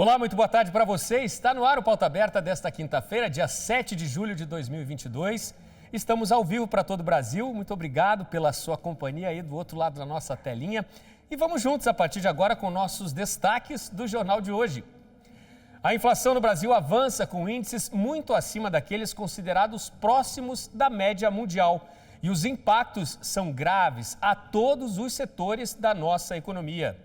Olá, muito boa tarde para você. Está no ar o Pauta Aberta desta quinta-feira, dia 7 de julho de 2022. Estamos ao vivo para todo o Brasil. Muito obrigado pela sua companhia aí do outro lado da nossa telinha. E vamos juntos a partir de agora com nossos destaques do jornal de hoje. A inflação no Brasil avança com índices muito acima daqueles considerados próximos da média mundial. E os impactos são graves a todos os setores da nossa economia.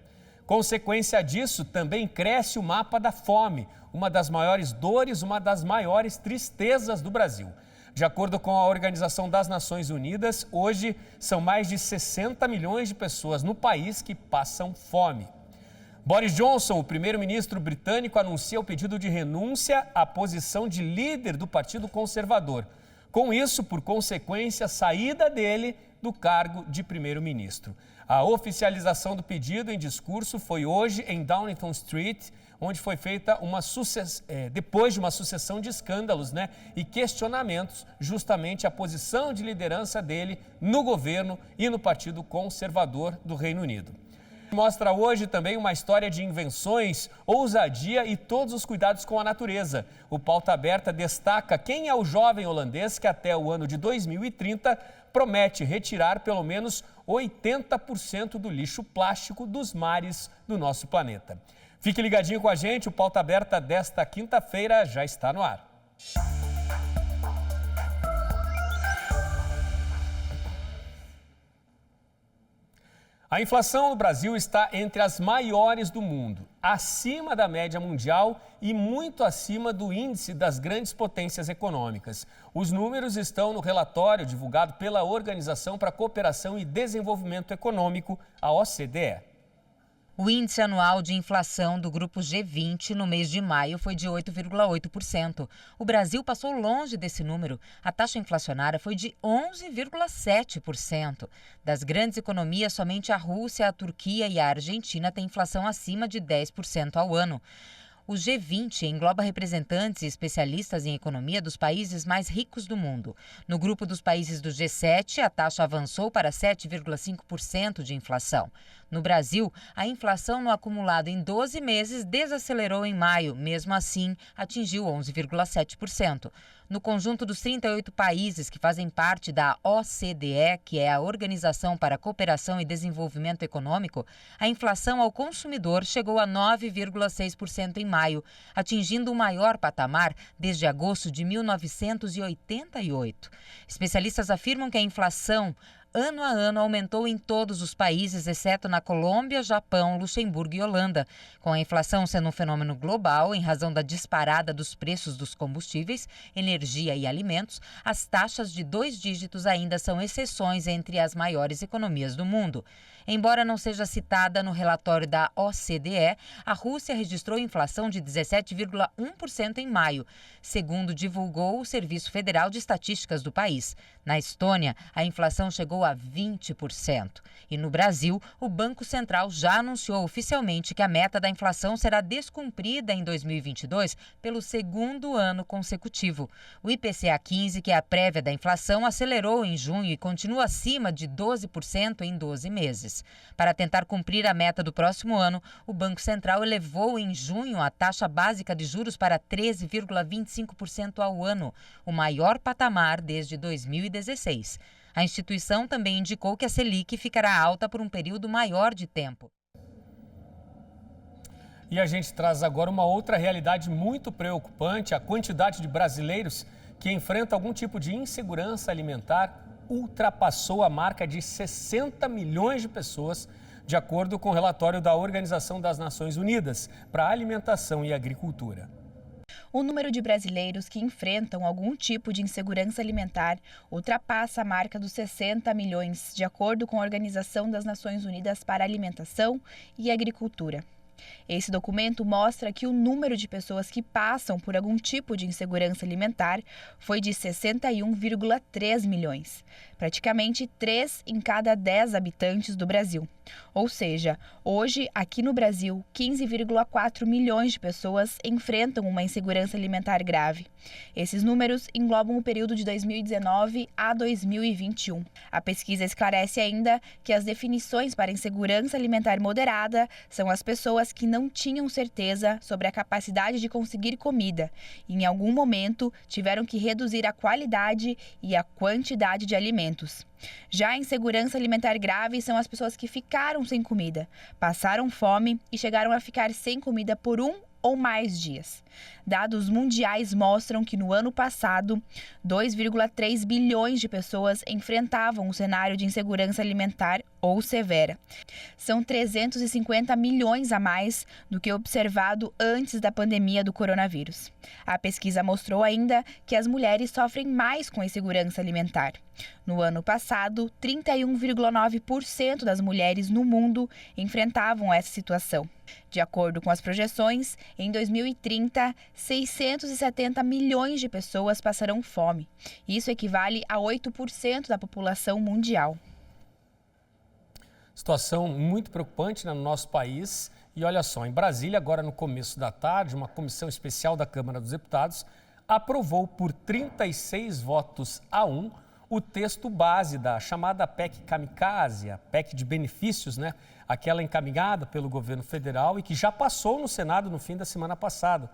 Consequência disso, também cresce o mapa da fome, uma das maiores dores, uma das maiores tristezas do Brasil. De acordo com a Organização das Nações Unidas, hoje são mais de 60 milhões de pessoas no país que passam fome. Boris Johnson, o primeiro-ministro britânico, anuncia o pedido de renúncia à posição de líder do Partido Conservador. Com isso, por consequência, a saída dele do cargo de primeiro-ministro. A oficialização do pedido em discurso foi hoje em Downing Street, onde foi feita depois de uma sucessão de escândalos, e questionamentos, justamente a posição de liderança dele no governo e no Partido Conservador do Reino Unido. Mostra hoje também uma história de invenções, ousadia e todos os cuidados com a natureza. O Pauta Aberta destaca quem é o jovem holandês que até o ano de 2030 promete retirar pelo menos 80% do lixo plástico dos mares do nosso planeta. Fique ligadinho com a gente, o Pauta Aberta desta quinta-feira já está no ar. A inflação no Brasil está entre as maiores do mundo, acima da média mundial e muito acima do índice das grandes potências econômicas. Os números estão no relatório divulgado pela Organização para a Cooperação e Desenvolvimento Econômico, a OCDE. O índice anual de inflação do grupo G20 no mês de maio foi de 8,8%. O Brasil passou longe desse número. A taxa inflacionária foi de 11,7%. Das grandes economias, somente a Rússia, a Turquia e a Argentina têm inflação acima de 10% ao ano. O G20 engloba representantes e especialistas em economia dos países mais ricos do mundo. No grupo dos países do G7, a taxa avançou para 7,5% de inflação. No Brasil, a inflação no acumulado em 12 meses desacelerou em maio, mesmo assim, atingiu 11,7%. No conjunto dos 38 países que fazem parte da OCDE, que é a Organização para a Cooperação e Desenvolvimento Econômico, a inflação ao consumidor chegou a 9,6% em maio, atingindo o maior patamar desde agosto de 1988. Especialistas afirmam que a inflação ano a ano aumentou em todos os países, exceto na Colômbia, Japão, Luxemburgo e Holanda. Com a inflação sendo um fenômeno global, em razão da disparada dos preços dos combustíveis, energia e alimentos, as taxas de 2 dígitos ainda são exceções entre as maiores economias do mundo. Embora não seja citada no relatório da OCDE, a Rússia registrou inflação de 17,1% em maio, segundo divulgou o Serviço Federal de Estatísticas do país. Na Estônia, a inflação chegou a 20%. E no Brasil, o Banco Central já anunciou oficialmente que a meta da inflação será descumprida em 2022 pelo segundo ano consecutivo. O IPCA 15, que é a prévia da inflação, acelerou em junho e continua acima de 12% em 12 meses. Para tentar cumprir a meta do próximo ano, o Banco Central elevou em junho a taxa básica de juros para 13,25% ao ano, o maior patamar desde 2016. A instituição também indicou que a Selic ficará alta por um período maior de tempo. E a gente traz agora uma outra realidade muito preocupante: a quantidade de brasileiros que enfrentam algum tipo de insegurança alimentar ultrapassou a marca de 60 milhões de pessoas, de acordo com o relatório da Organização das Nações Unidas para a Alimentação e Agricultura. O número de brasileiros que enfrentam algum tipo de insegurança alimentar ultrapassa a marca dos 60 milhões, de acordo com a Organização das Nações Unidas para a Alimentação e Agricultura. Esse documento mostra que o número de pessoas que passam por algum tipo de insegurança alimentar foi de 61,3 milhões, praticamente 3 em cada 10 habitantes do Brasil. Ou seja, hoje, aqui no Brasil, 15,4 milhões de pessoas enfrentam uma insegurança alimentar grave. Esses números englobam o período de 2019 a 2021. A pesquisa esclarece ainda que as definições para insegurança alimentar moderada são as pessoas pessoas que não tinham certeza sobre a capacidade de conseguir comida e, em algum momento, tiveram que reduzir a qualidade e a quantidade de alimentos. Já a insegurança alimentar grave são as pessoas que ficaram sem comida, passaram fome e chegaram a ficar sem comida por 1 ou mais dias. Dados mundiais mostram que no ano passado, 2,3 bilhões de pessoas enfrentavam um cenário de insegurança alimentar ou severa. São 350 milhões a mais do que observado antes da pandemia do coronavírus. A pesquisa mostrou ainda que as mulheres sofrem mais com a insegurança alimentar. No ano passado, 31,9% das mulheres no mundo enfrentavam essa situação. De acordo com as projeções, em 2030, 670 milhões de pessoas passarão fome. Isso equivale a 8% da população mundial. Situação muito preocupante, né, no nosso país. E olha só, em Brasília, agora no começo da tarde, uma comissão especial da Câmara dos Deputados aprovou por 36 votos a 1 o texto base da chamada PEC Kamikaze, a PEC de benefícios, né? Aquela encaminhada pelo governo federal e que já passou no Senado no fim da semana passada.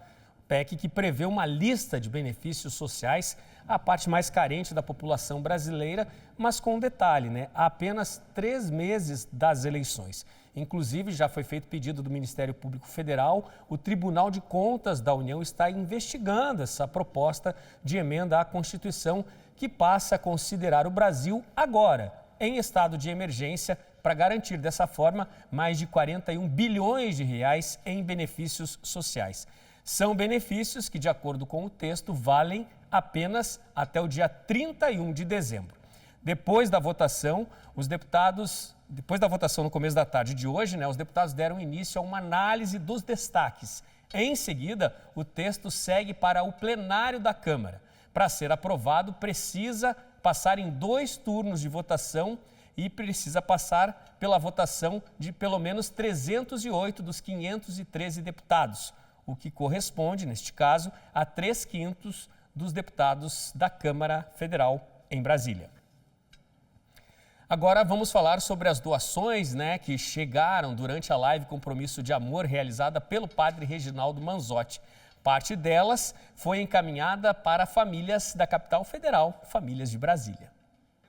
PEC que prevê uma lista de benefícios sociais à parte mais carente da população brasileira, mas com um detalhe, né? Há apenas 3 meses das eleições. Inclusive, já foi feito pedido do Ministério Público Federal, o Tribunal de Contas da União está investigando essa proposta de emenda à Constituição que passa a considerar o Brasil agora em estado de emergência para garantir dessa forma mais de 41 bilhões de reais em benefícios sociais. São benefícios que, de acordo com o texto, valem apenas até o dia 31 de dezembro. Depois da votação no começo da tarde de hoje, né, os deputados deram início a uma análise dos destaques. Em seguida, o texto segue para o plenário da Câmara. Para ser aprovado, precisa passar em 2 turnos de votação e precisa passar pela votação de pelo menos 308 dos 513 deputados, o que corresponde, neste caso, a 3/5 dos deputados da Câmara Federal em Brasília. Agora vamos falar sobre as doações, né, que chegaram durante a live Compromisso de Amor realizada pelo padre Reginaldo Manzotti. Parte delas foi encaminhada para famílias da capital federal, famílias de Brasília.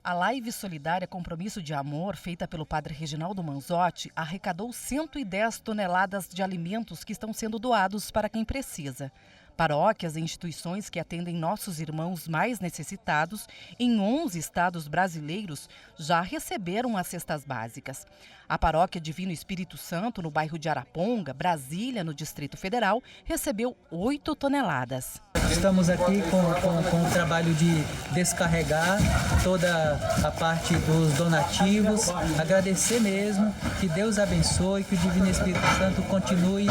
A live solidária Compromisso de Amor, feita pelo padre Reginaldo Manzotti, arrecadou 110 toneladas de alimentos que estão sendo doados para quem precisa. Paróquias e instituições que atendem nossos irmãos mais necessitados em 11 estados brasileiros já receberam as cestas básicas. A Paróquia Divino Espírito Santo, no bairro de Araponga, Brasília, no Distrito Federal, recebeu 8 toneladas. Estamos aqui com o trabalho de descarregar toda a parte dos donativos, agradecer mesmo, que Deus abençoe, que o Divino Espírito Santo continue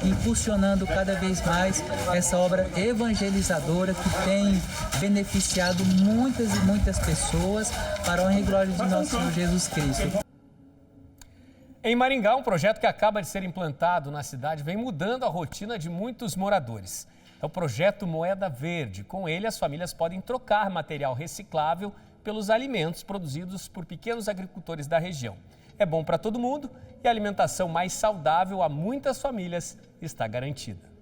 impulsionando cada vez mais essa obra evangelizadora que tem beneficiado muitas e muitas pessoas para a honra e glória de nosso Senhor Jesus Cristo. Em Maringá, um projeto que acaba de ser implantado na cidade vem mudando a rotina de muitos moradores. É o projeto Moeda Verde. Com ele, as famílias podem trocar material reciclável pelos alimentos produzidos por pequenos agricultores da região. É bom para todo mundo e a alimentação mais saudável a muitas famílias está garantida.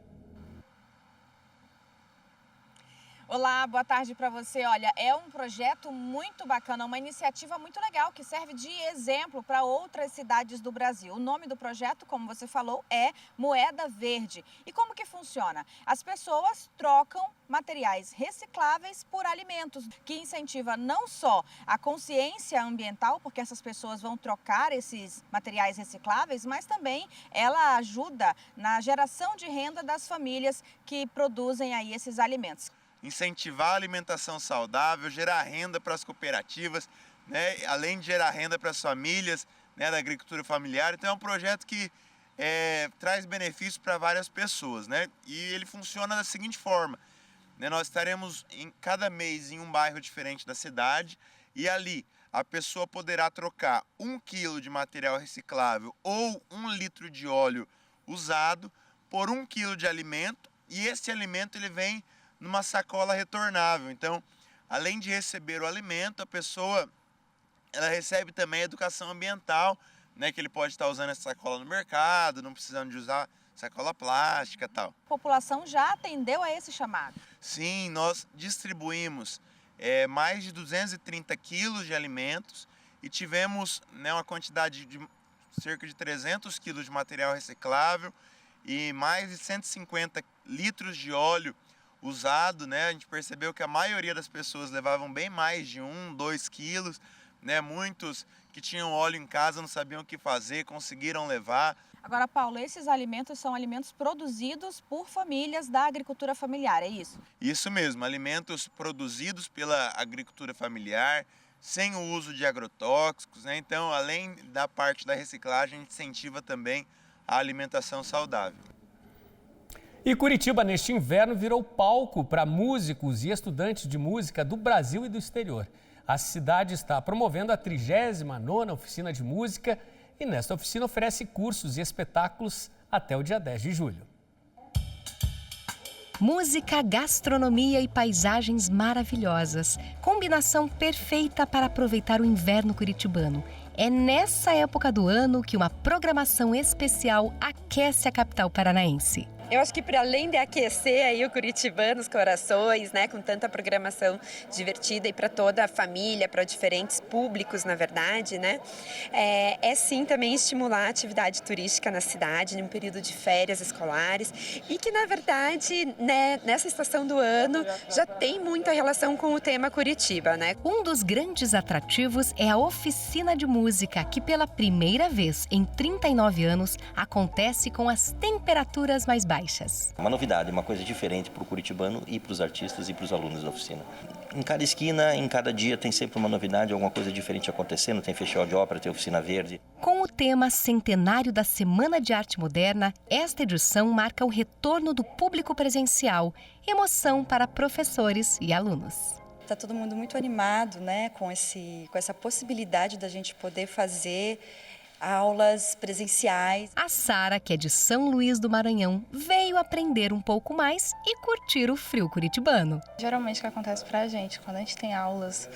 Olá, boa tarde para você. Olha, é um projeto muito bacana, uma iniciativa muito legal que serve de exemplo para outras cidades do Brasil. O nome do projeto, como você falou, é Moeda Verde. E como que funciona? As pessoas trocam materiais recicláveis por alimentos, que incentiva não só a consciência ambiental, porque essas pessoas vão trocar esses materiais recicláveis, mas também ela ajuda na geração de renda das famílias que produzem aí esses alimentos. Incentivar a alimentação saudável, gerar renda para as cooperativas, né? Além de gerar renda para as famílias, né, da agricultura familiar. Então é um projeto que traz benefícios para várias pessoas, né? E ele funciona da seguinte forma, né? Nós estaremos em cada mês em um bairro diferente da cidade e ali a pessoa poderá trocar 1 quilo de material reciclável ou 1 litro de óleo usado por 1 quilo de alimento, e esse alimento ele vem numa sacola retornável. Então, além de receber o alimento, a pessoa ela recebe também a educação ambiental, né, que ele pode estar usando essa sacola no mercado, não precisando de usar sacola plástica e tal. A população já atendeu a esse chamado? Sim, nós distribuímos mais de 230 quilos de alimentos e tivemos, né, uma quantidade de cerca de 300 quilos de material reciclável e mais de 150 litros de óleo usado, né? A gente percebeu que a maioria das pessoas levavam bem mais de 2 quilos, né? Muitos que tinham óleo em casa não sabiam o que fazer, conseguiram levar. Agora, Paulo, esses alimentos são alimentos produzidos por famílias da agricultura familiar, é isso? Isso mesmo, alimentos produzidos pela agricultura familiar, sem o uso de agrotóxicos, né? Então, além da parte da reciclagem, a gente incentiva também a alimentação saudável. E Curitiba, neste inverno, virou palco para músicos e estudantes de música do Brasil e do exterior. A cidade está promovendo a 39ª Oficina de Música e nesta oficina oferece cursos e espetáculos até o dia 10 de julho. Música, gastronomia e paisagens maravilhosas. Combinação perfeita para aproveitar o inverno curitibano. É nessa época do ano que uma programação especial aquece a capital paranaense. Eu acho que para além de aquecer aí o curitibano, os corações, né, com tanta programação divertida e para toda a família, para diferentes públicos, na verdade, né, é sim também estimular a atividade turística na cidade, num período de férias escolares e que, na verdade, né, nessa estação do ano já tem muita relação com o tema Curitiba, né? Um dos grandes atrativos é a oficina de música, que pela primeira vez em 39 anos acontece com as temperaturas mais baixas. Uma novidade, uma coisa diferente para o curitibano e para os artistas e para os alunos da oficina. Em cada esquina, em cada dia tem sempre uma novidade, alguma coisa diferente acontecendo. Tem festival de ópera, tem oficina verde. Com o tema centenário da Semana de Arte Moderna, esta edição marca o retorno do público presencial, emoção para professores e alunos. Está todo mundo muito animado, né, com essa possibilidade da gente poder fazer aulas presenciais. A Sara, que é de São Luís do Maranhão, veio aprender um pouco mais e curtir o frio curitibano. Geralmente o que acontece pra gente, quando a gente tem aulas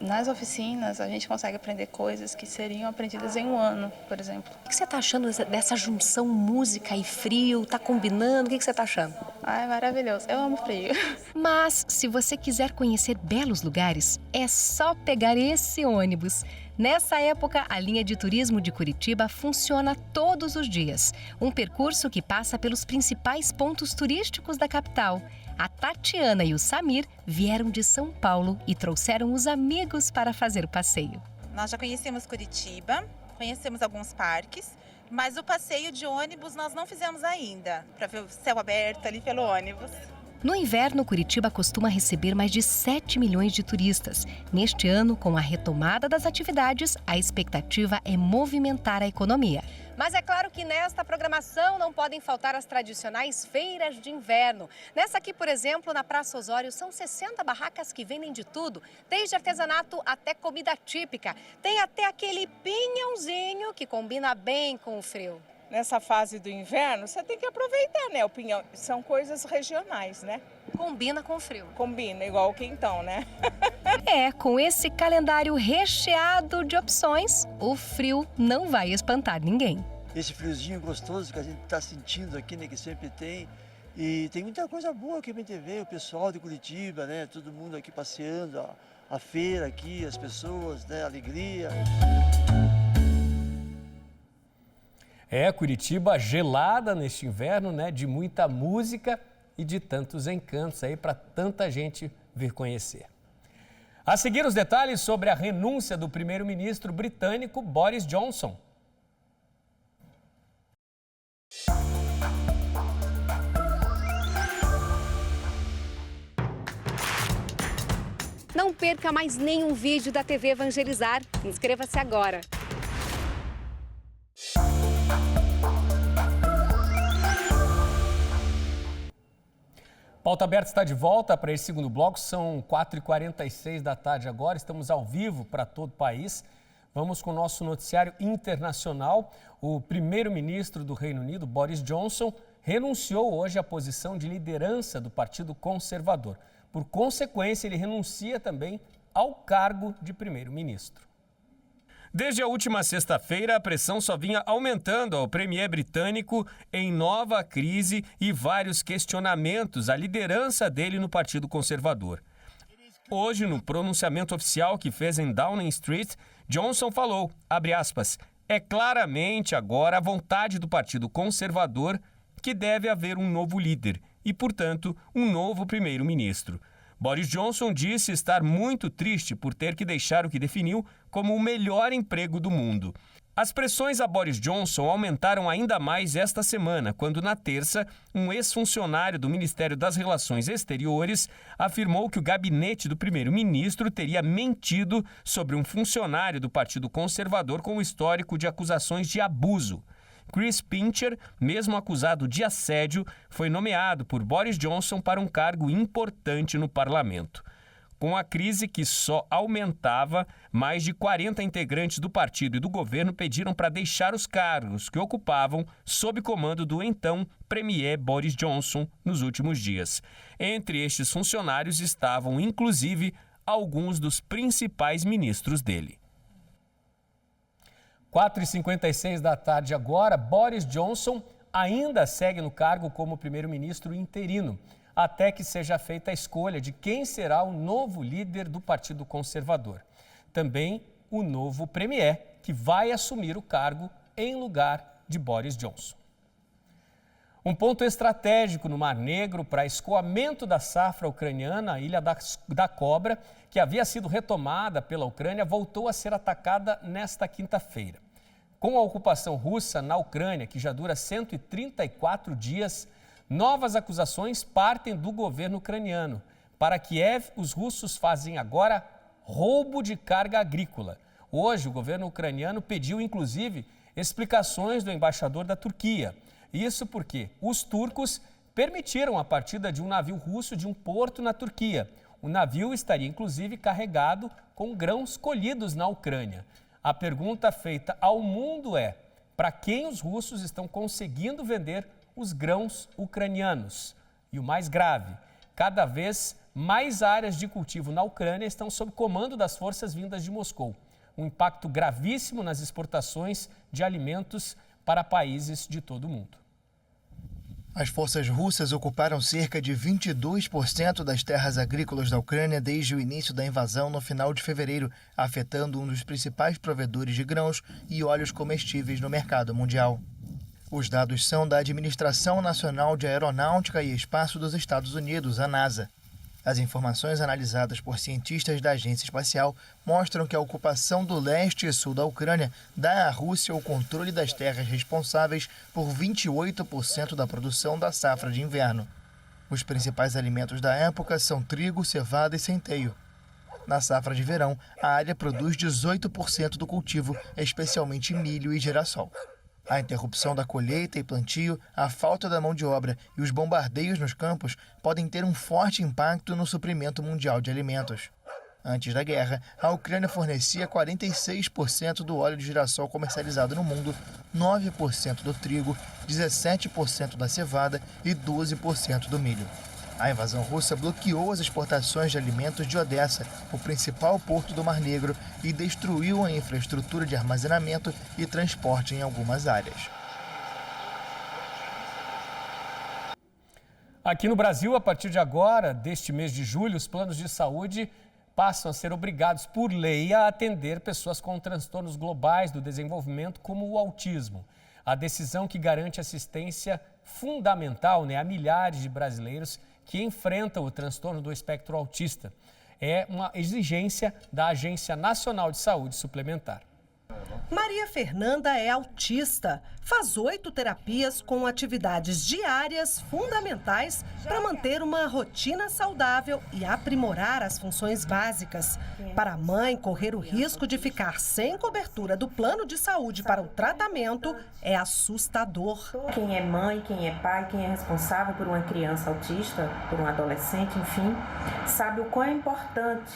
nas oficinas, a gente consegue aprender coisas que seriam aprendidas em um ano, por exemplo. O que você está achando dessa junção música e frio? Está combinando? O que você está achando? Ah, é maravilhoso. Eu amo frio. Mas, se você quiser conhecer belos lugares, é só pegar esse ônibus. Nessa época, a linha de turismo de Curitiba funciona todos os dias. Um percurso que passa pelos principais pontos turísticos da capital. A Tatiana e o Samir vieram de São Paulo e trouxeram os amigos para fazer o passeio. Nós já conhecemos Curitiba, conhecemos alguns parques, mas o passeio de ônibus nós não fizemos ainda, para ver o céu aberto ali pelo ônibus. No inverno, Curitiba costuma receber mais de 7 milhões de turistas. Neste ano, com a retomada das atividades, a expectativa é movimentar a economia. Mas é claro que nesta programação não podem faltar as tradicionais feiras de inverno. Nessa aqui, por exemplo, na Praça Osório, são 60 barracas que vendem de tudo, desde artesanato até comida típica. Tem até aquele pinhãozinho que combina bem com o frio. Nessa fase do inverno, você tem que aproveitar, né? O pinhão são coisas regionais, né? Combina com o frio. Combina, igual o quentão, né? Com esse calendário recheado de opções, o frio não vai espantar ninguém. Esse friozinho gostoso que a gente está sentindo aqui, né? Que sempre tem. E tem muita coisa boa aqui pra gente ver, o pessoal de Curitiba, né? Todo mundo aqui passeando, a feira aqui, as pessoas, né? A alegria. Curitiba gelada neste inverno, né? De muita música e de tantos encantos aí para tanta gente vir conhecer. A seguir, os detalhes sobre a renúncia do primeiro-ministro britânico Boris Johnson. Não perca mais nenhum vídeo da TV Evangelizar. Inscreva-se agora. Pauta Aberta está de volta para esse segundo bloco, são 4h46 da tarde agora, estamos ao vivo para todo o país. Vamos com o nosso noticiário internacional. O primeiro-ministro do Reino Unido, Boris Johnson, renunciou hoje à posição de liderança do Partido Conservador. Por consequência, ele renuncia também ao cargo de primeiro-ministro. Desde a última sexta-feira, a pressão só vinha aumentando ao premier britânico em nova crise e vários questionamentos à liderança dele no Partido Conservador. Hoje, no pronunciamento oficial que fez em Downing Street, Johnson falou, abre aspas, é claramente agora a vontade do Partido Conservador que deve haver um novo líder e, portanto, um novo primeiro-ministro. Boris Johnson disse estar muito triste por ter que deixar o que definiu como o melhor emprego do mundo. As pressões a Boris Johnson aumentaram ainda mais esta semana, quando, na terça, um ex-funcionário do Ministério das Relações Exteriores afirmou que o gabinete do primeiro-ministro teria mentido sobre um funcionário do Partido Conservador com histórico de acusações de abuso. Chris Pincher, mesmo acusado de assédio, foi nomeado por Boris Johnson para um cargo importante no parlamento. Com a crise que só aumentava, mais de 40 integrantes do partido e do governo pediram para deixar os cargos que ocupavam sob comando do então premier Boris Johnson nos últimos dias. Entre estes funcionários estavam, inclusive, alguns dos principais ministros dele. 4h56 da tarde agora, Boris Johnson ainda segue no cargo como primeiro-ministro interino, até que seja feita a escolha de quem será o novo líder do Partido Conservador. Também o novo premier, que vai assumir o cargo em lugar de Boris Johnson. Um ponto estratégico no Mar Negro para escoamento da safra ucraniana, a Ilha da Cobra, que havia sido retomada pela Ucrânia, voltou a ser atacada nesta quinta-feira. Com a ocupação russa na Ucrânia, que já dura 134 dias, novas acusações partem do governo ucraniano. Para Kiev, os russos fazem agora roubo de carga agrícola. Hoje, o governo ucraniano pediu, inclusive, explicações do embaixador da Turquia. Isso porque os turcos permitiram a partida de um navio russo de um porto na Turquia. O navio estaria, inclusive, carregado com grãos colhidos na Ucrânia. A pergunta feita ao mundo é: para quem os russos estão conseguindo vender os grãos ucranianos? E o mais grave, cada vez mais áreas de cultivo na Ucrânia estão sob comando das forças vindas de Moscou. Um impacto gravíssimo nas exportações de alimentos para países de todo o mundo. As forças russas ocuparam cerca de 22% das terras agrícolas da Ucrânia desde o início da invasão no final de fevereiro, afetando um dos principais provedores de grãos e óleos comestíveis no mercado mundial. Os dados são da Administração Nacional de Aeronáutica e Espaço dos Estados Unidos, a NASA. As informações analisadas por cientistas da agência espacial mostram que a ocupação do leste e sul da Ucrânia dá à Rússia o controle das terras responsáveis por 28% da produção da safra de inverno. Os principais alimentos da época são trigo, cevada e centeio. Na safra de verão, a área produz 18% do cultivo, especialmente milho e girassol. A interrupção da colheita e plantio, a falta da mão de obra e os bombardeios nos campos podem ter um forte impacto no suprimento mundial de alimentos. Antes da guerra, a Ucrânia fornecia 46% do óleo de girassol comercializado no mundo, 9% do trigo, 17% da cevada e 12% do milho. A invasão russa bloqueou as exportações de alimentos de Odessa, o principal porto do Mar Negro, e destruiu a infraestrutura de armazenamento e transporte em algumas áreas. Aqui no Brasil, a partir de agora, deste mês de julho, os planos de saúde passam a ser obrigados por lei a atender pessoas com transtornos globais do desenvolvimento, como o autismo. A decisão que garante assistência fundamental, a milhares de brasileiros que enfrentam o transtorno do espectro autista. É uma exigência da Agência Nacional de Saúde Suplementar. Maria Fernanda é autista, faz 8 terapias com atividades diárias fundamentais para manter uma rotina saudável e aprimorar as funções básicas. Para a mãe, correr o risco de ficar sem cobertura do plano de saúde para o tratamento é assustador. Quem é mãe, quem é pai, quem é responsável por uma criança autista, por um adolescente, enfim, sabe o quão é importante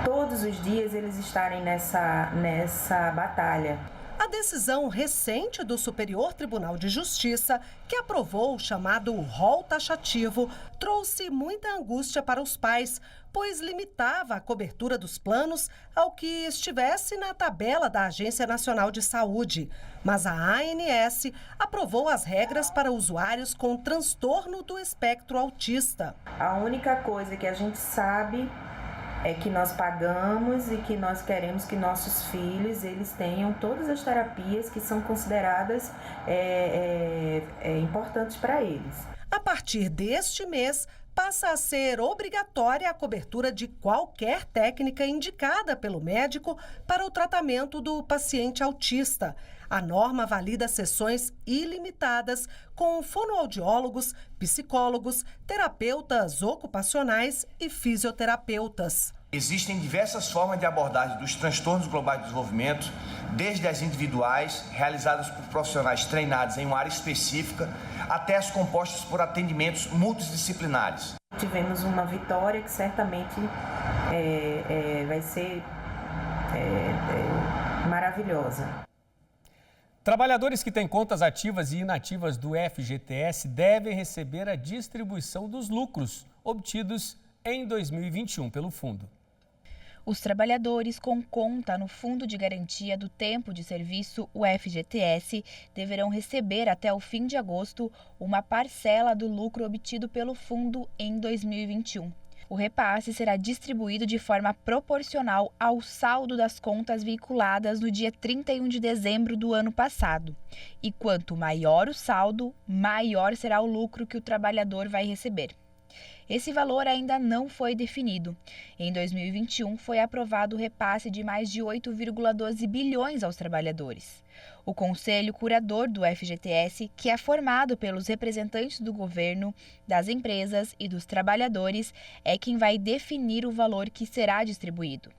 todos os dias eles estarem nessa batalha. A decisão recente do Superior Tribunal de Justiça, que aprovou o chamado rol taxativo, trouxe muita angústia para os pais, pois limitava a cobertura dos planos ao que estivesse na tabela da Agência Nacional de Saúde. Mas a ANS aprovou as regras para usuários com transtorno do espectro autista. A única coisa que a gente sabe é que nós pagamos e que nós queremos que nossos filhos eles tenham todas as terapias que são consideradas importantes para eles. A partir deste mês, passa a ser obrigatória a cobertura de qualquer técnica indicada pelo médico para o tratamento do paciente autista. A norma valida sessões ilimitadas com fonoaudiólogos, psicólogos, terapeutas ocupacionais e fisioterapeutas. Existem diversas formas de abordagem dos transtornos globais do desenvolvimento, desde as individuais, realizadas por profissionais treinados em uma área específica, até as compostas por atendimentos multidisciplinares. Tivemos uma vitória que certamente vai ser maravilhosa. Trabalhadores que têm contas ativas e inativas do FGTS devem receber a distribuição dos lucros obtidos em 2021 pelo fundo. Os trabalhadores com conta no Fundo de Garantia do Tempo de Serviço, o FGTS, deverão receber até o fim de agosto uma parcela do lucro obtido pelo fundo em 2021. O repasse será distribuído de forma proporcional ao saldo das contas vinculadas no dia 31 de dezembro do ano passado. E quanto maior o saldo, maior será o lucro que o trabalhador vai receber. Esse valor ainda não foi definido. Em 2021, foi aprovado o repasse de mais de 8,12 bilhões aos trabalhadores. O Conselho Curador do FGTS, que é formado pelos representantes do governo, das empresas e dos trabalhadores, é quem vai definir o valor que será distribuído.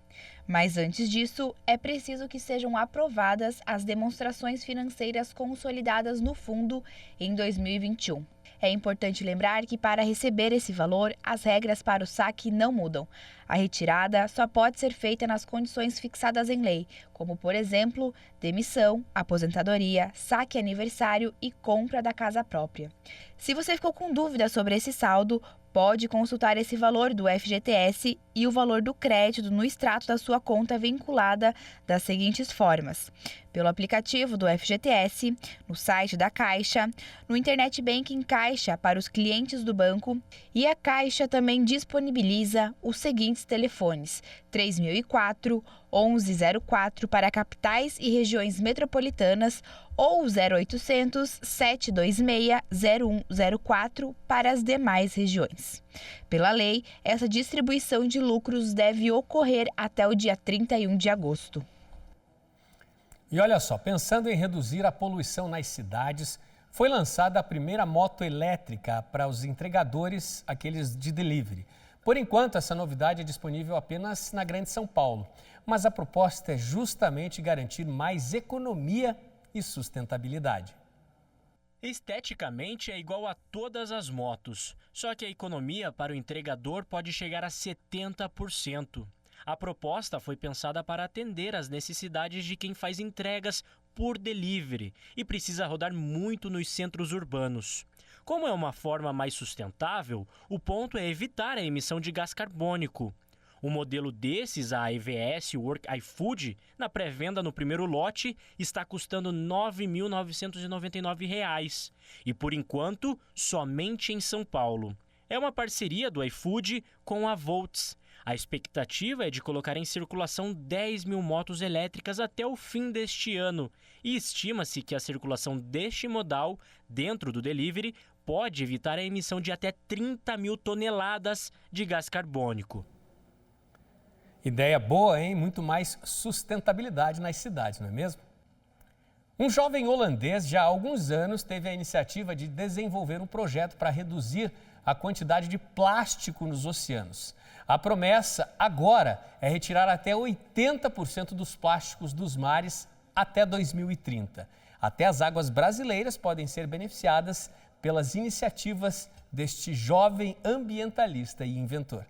Mas antes disso, é preciso que sejam aprovadas as demonstrações financeiras consolidadas no fundo em 2021. É importante lembrar que para receber esse valor, as regras para o saque não mudam. A retirada só pode ser feita nas condições fixadas em lei, como, por exemplo, demissão, aposentadoria, saque aniversário e compra da casa própria. Se você ficou com dúvida sobre esse saldo, pode consultar esse valor do FGTS e o valor do crédito no extrato da sua conta vinculada das seguintes formas: pelo aplicativo do FGTS, no site da Caixa, no Internet Banking Caixa para os clientes do banco, e a Caixa também disponibiliza os seguintes telefones: 3004 1104 para capitais e regiões metropolitanas ou 0800 726 0104 para as demais regiões. Pela lei, essa distribuição de lucros deve ocorrer até o dia 31 de agosto. E olha só, pensando em reduzir a poluição nas cidades, foi lançada a primeira moto elétrica para os entregadores, aqueles de delivery. Por enquanto, essa novidade é disponível apenas na Grande São Paulo, mas a proposta é justamente garantir mais economia e sustentabilidade. Esteticamente é igual a todas as motos, só que a economia para o entregador pode chegar a 70%. A proposta foi pensada para atender às necessidades de quem faz entregas por delivery e precisa rodar muito nos centros urbanos. Como é uma forma mais sustentável, o ponto é evitar a emissão de gás carbônico. O modelo desses, a EVS Work iFood, na pré-venda no primeiro lote, está custando R$ 9.999 e, por enquanto, somente em São Paulo. É uma parceria do iFood com a Volts. A expectativa é de colocar em circulação 10 mil motos elétricas até o fim deste ano e estima-se que a circulação deste modal dentro do delivery pode evitar a emissão de até 30 mil toneladas de gás carbônico. Ideia boa, hein? Muito mais sustentabilidade nas cidades, não é mesmo? Um jovem holandês já há alguns anos teve a iniciativa de desenvolver um projeto para reduzir a quantidade de plástico nos oceanos. A promessa agora é retirar até 80% dos plásticos dos mares até 2030. Até as águas brasileiras podem ser beneficiadas pelas iniciativas deste jovem ambientalista e inventor.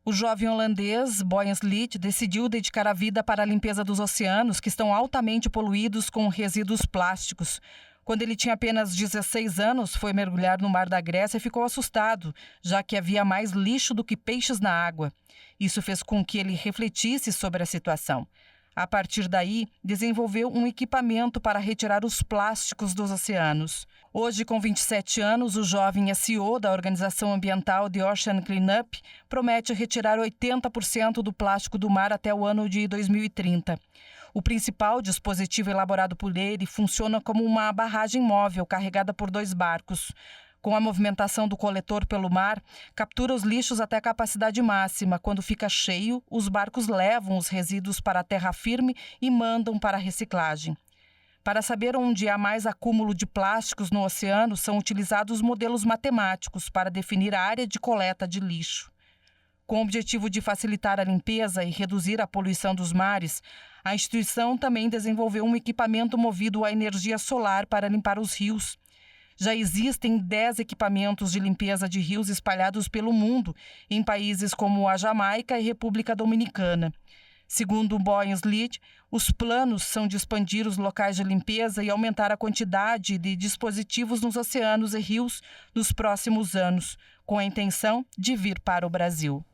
O jovem holandês Boyan Slit decidiu dedicar a vida para a limpeza dos oceanos, que estão altamente poluídos com resíduos plásticos. Quando ele tinha apenas 16 anos, foi mergulhar no mar da Grécia e ficou assustado, já que havia mais lixo do que peixes na água. Isso fez com que ele refletisse sobre a situação. A partir daí, desenvolveu um equipamento para retirar os plásticos dos oceanos. Hoje, com 27 anos, o jovem é CEO da organização ambiental The Ocean Cleanup, promete retirar 80% do plástico do mar até o ano de 2030. O principal dispositivo elaborado por ele funciona como uma barragem móvel carregada por 2 barcos. Com a movimentação do coletor pelo mar, captura os lixos até a capacidade máxima. Quando fica cheio, os barcos levam os resíduos para a terra firme e mandam para a reciclagem. Para saber onde há mais acúmulo de plásticos no oceano, são utilizados modelos matemáticos para definir a área de coleta de lixo. Com o objetivo de facilitar a limpeza e reduzir a poluição dos mares, a instituição também desenvolveu um equipamento movido à energia solar para limpar os rios. Já existem 10 equipamentos de limpeza de rios espalhados pelo mundo, em países como a Jamaica e República Dominicana. Segundo Boyan Slit, os planos são de expandir os locais de limpeza e aumentar a quantidade de dispositivos nos oceanos e rios nos próximos anos, com a intenção de vir para o Brasil.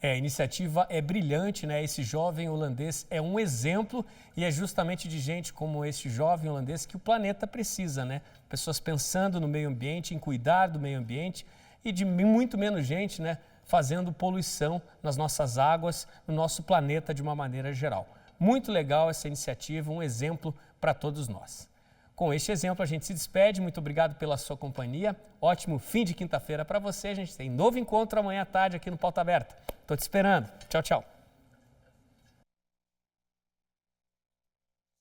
A iniciativa é brilhante, né? Esse jovem holandês é um exemplo e é justamente de gente como esse jovem holandês que o planeta precisa, né? Pessoas pensando no meio ambiente, em cuidar do meio ambiente e de muito menos gente, né? Fazendo poluição nas nossas águas, no nosso planeta de uma maneira geral. Muito legal essa iniciativa, um exemplo para todos nós. Com este exemplo, a gente se despede. Muito obrigado pela sua companhia. Ótimo fim de quinta-feira para você. A gente tem novo encontro amanhã à tarde aqui no Pauta Aberta. Estou te esperando. Tchau, tchau.